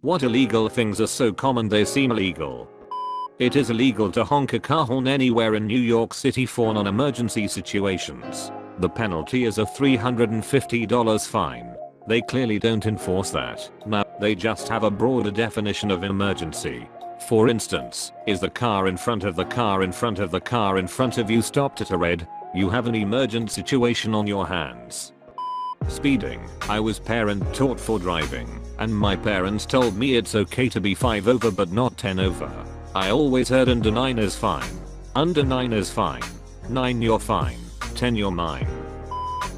What illegal things are so common they seem illegal? It is illegal to honk a car horn anywhere in New York City for non-emergency situations. The penalty is a $350 fine. They clearly don't enforce that. No, they just have a broader definition of emergency. For instance, is the car in front of the car in front of the car in front of you stopped at a red? You have an emergent situation on your hands. Speeding. I was parent taught for driving, and my parents told me it's okay to be 5 over but not 10 over. I always heard under 9 is fine. Under 9 is fine. 9 you're fine. 10 you're mine.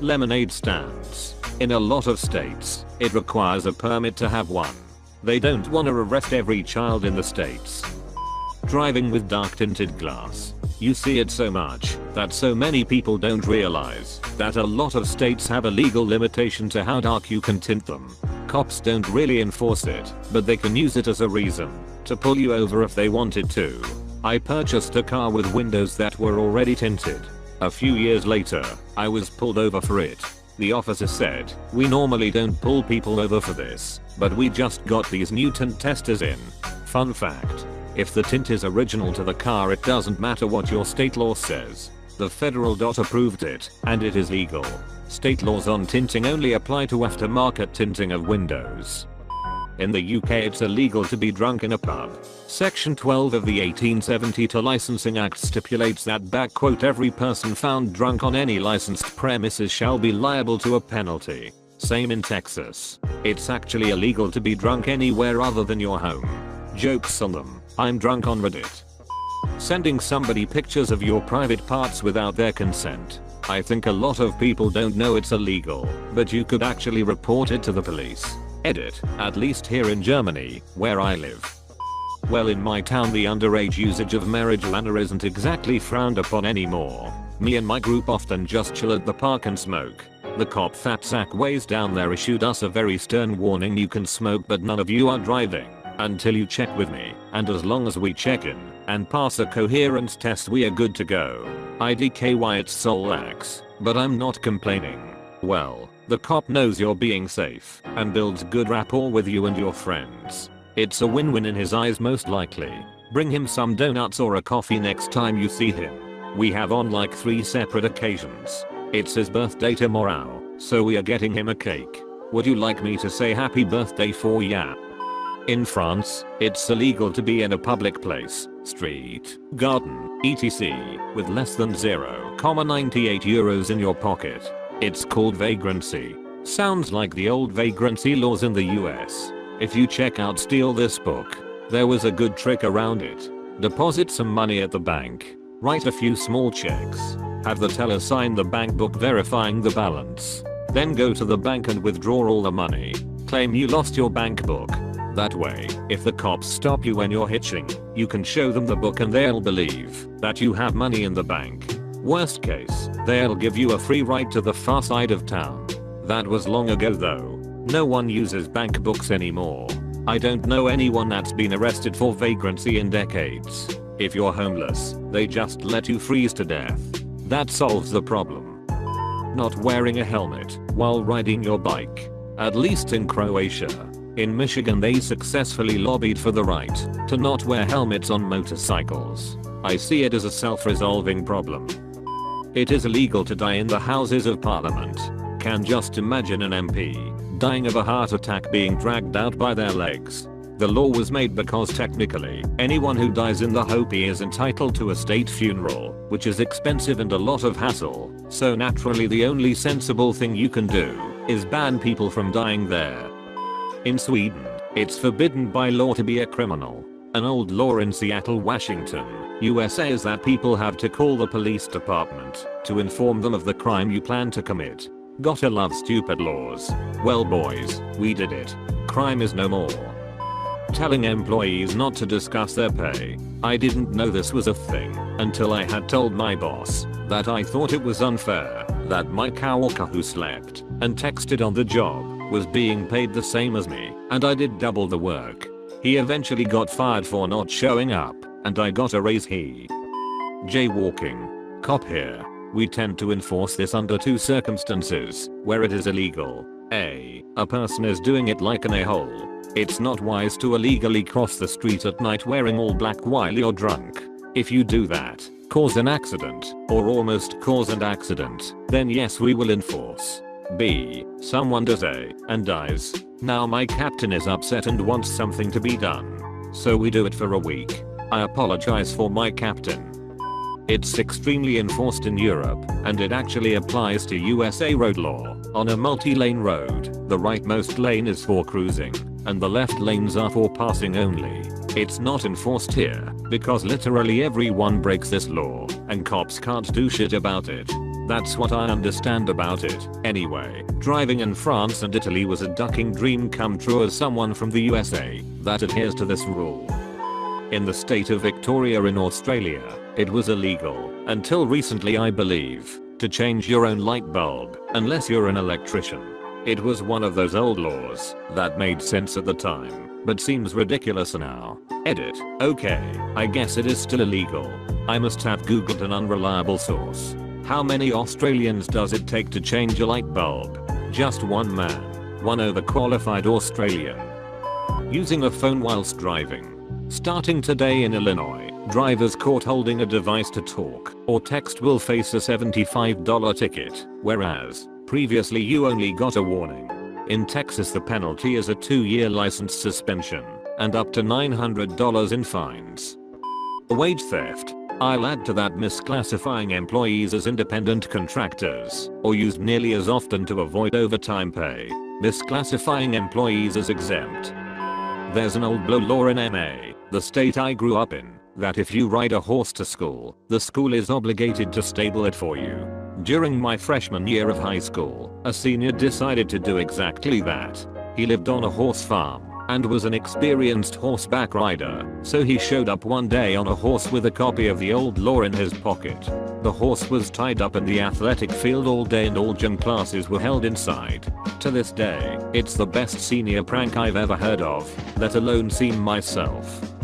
Lemonade stands. In a lot of states, it requires a permit to have one. They don't want to arrest every child in the states. Driving with dark tinted glass. You see it so much that so many people don't realize that a lot of states have a legal limitation to how dark you can tint them. Cops don't really enforce it, but they can use it as a reason to pull you over if they wanted to. I purchased a car with windows that were already tinted. A few years later, I was pulled over for it. The officer said, "We normally don't pull people over for this, but we just got these new tint testers in." Fun fact. If the tint is original to the car, it doesn't matter what your state law says. The federal DOT approved it, and it is legal. State laws on tinting only apply to aftermarket tinting of windows. In the UK it's illegal to be drunk in a pub. Section 12 of the 1872 Licensing Act stipulates that "every person found drunk on any licensed premises shall be liable to a penalty." Same in Texas. It's actually illegal to be drunk anywhere other than your home. Jokes on them. I'm drunk on Reddit. Sending somebody pictures of your private parts without their consent. I think a lot of people don't know it's illegal, but you could actually report it to the police. Edit, at least here in Germany, where I live. Well, in my town the underage usage of marijuana isn't exactly frowned upon anymore. Me and my group often just chill at the park and smoke. The cop fat sack ways down there issued us a very stern warning: you can smoke but none of you are driving until you check with me, and as long as we check in and pass a coherence test we are good to go. IDKY it's Sol X, but I'm not complaining. Well, the cop knows you're being safe and builds good rapport with you and your friends. It's a win-win in his eyes most likely. Bring him some donuts or a coffee next time you see him. We have on like 3 separate occasions. It's his birthday tomorrow, so we are getting him a cake. Would you like me to say happy birthday for ya? In France, it's illegal to be in a public place, street, garden, etc. with less than 0.98 euros in your pocket. It's called vagrancy. Sounds like the old vagrancy laws in the US. If you check out Steal This Book, there was a good trick around it. Deposit some money at the bank, write a few small checks, have the teller sign the bank book verifying the balance, then go to the bank and withdraw all the money. Claim you lost your bank book. That way, if the cops stop you when you're hitching, you can show them the book and they'll believe that you have money in the bank. Worst case, they'll give you a free ride to the far side of town. That was long ago though. No one uses bank books anymore. I don't know anyone that's been arrested for vagrancy in decades. If you're homeless, they just let you freeze to death. That solves the problem. Not wearing a helmet while riding your bike. At least in Croatia. In Michigan they successfully lobbied for the right to not wear helmets on motorcycles. I see it as a self-resolving problem. It is illegal to die in the Houses of Parliament. Can just imagine an MP dying of a heart attack being dragged out by their legs. The law was made because technically, anyone who dies in the Hopi is entitled to a state funeral, which is expensive and a lot of hassle, so naturally the only sensible thing you can do is ban people from dying there. In Sweden, it's forbidden by law to be a criminal. An old law in Seattle, Washington, USA is that people have to call the police department to inform them of the crime you plan to commit. Gotta love stupid laws. Well boys, we did it. Crime is no more. Telling employees not to discuss their pay. I didn't know this was a thing until I had told my boss that I thought it was unfair that my coworker who slept and texted on the job was being paid the same as me, and I did double the work. He eventually got fired for not showing up, and I got a raise. Jaywalking. Cop here. We tend to enforce this under 2 circumstances where it is illegal. A person is doing it like an a-hole. It's not wise to illegally cross the street at night wearing all black while you're drunk. If you do that, cause an accident, or almost cause an accident, then yes, we will enforce. B. Someone does A and dies. Now my captain is upset and wants something to be done. So we do it for a week. I apologize for my captain. It's extremely enforced in Europe, and it actually applies to USA road law. On a multi-lane road, the rightmost lane is for cruising, and the left lanes are for passing only. It's not enforced here, because literally everyone breaks this law, and cops can't do shit about it. That's what I understand about it. Anyway, driving in France and Italy was a ducking dream come true as someone from the USA that adheres to this rule. In the state of Victoria in Australia, it was illegal, until recently I believe, to change your own light bulb, unless you're an electrician. It was one of those old laws that made sense at the time, but seems ridiculous now. Edit. Okay, I guess it is still illegal. I must have googled an unreliable source. How many Australians does it take to change a light bulb? Just one man. One overqualified Australian. Using a phone whilst driving. Starting today in Illinois, drivers caught holding a device to talk or text will face a $75 ticket, whereas previously you only got a warning. In Texas the penalty is a 2-year license suspension and up to $900 in fines. Wage theft. I'll add to that misclassifying employees as independent contractors or used nearly as often to avoid overtime pay. Misclassifying employees as exempt. There's an old law in MA, the state I grew up in, that if you ride a horse to school, the school is obligated to stable it for you. During my freshman year of high school, a senior decided to do exactly that. He lived on a horse farm and was an experienced horseback rider, so he showed up one day on a horse with a copy of the old law in his pocket. The horse was tied up in the athletic field all day and all gym classes were held inside. To this day, it's the best senior prank I've ever heard of, let alone seen myself.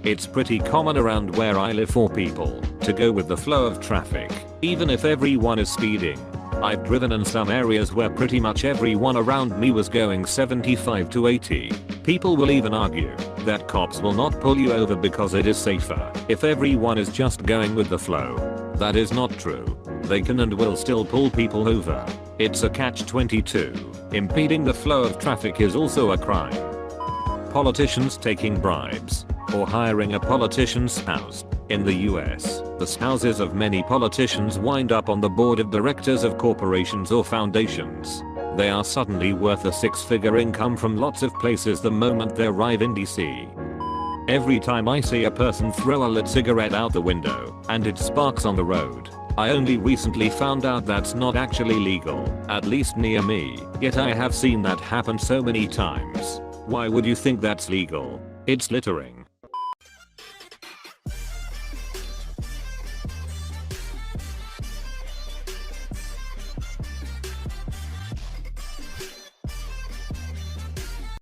It's pretty common around where I live for people to go with the flow of traffic, even if everyone is speeding. I've driven in some areas where pretty much everyone around me was going 75 to 80. People will even argue that cops will not pull you over because it is safer if everyone is just going with the flow. That is not true. They can and will still pull people over. It's a catch-22. Impeding the flow of traffic is also a crime. Politicians taking bribes or hiring a politician's spouse. In the US, the spouses of many politicians wind up on the board of directors of corporations or foundations. They are suddenly worth a 6-figure income from lots of places the moment they arrive in DC. Every time I see a person throw a lit cigarette out the window and it sparks on the road, I only recently found out that's not actually legal, at least near me, yet I have seen that happen so many times. Why would you think that's legal? It's littering.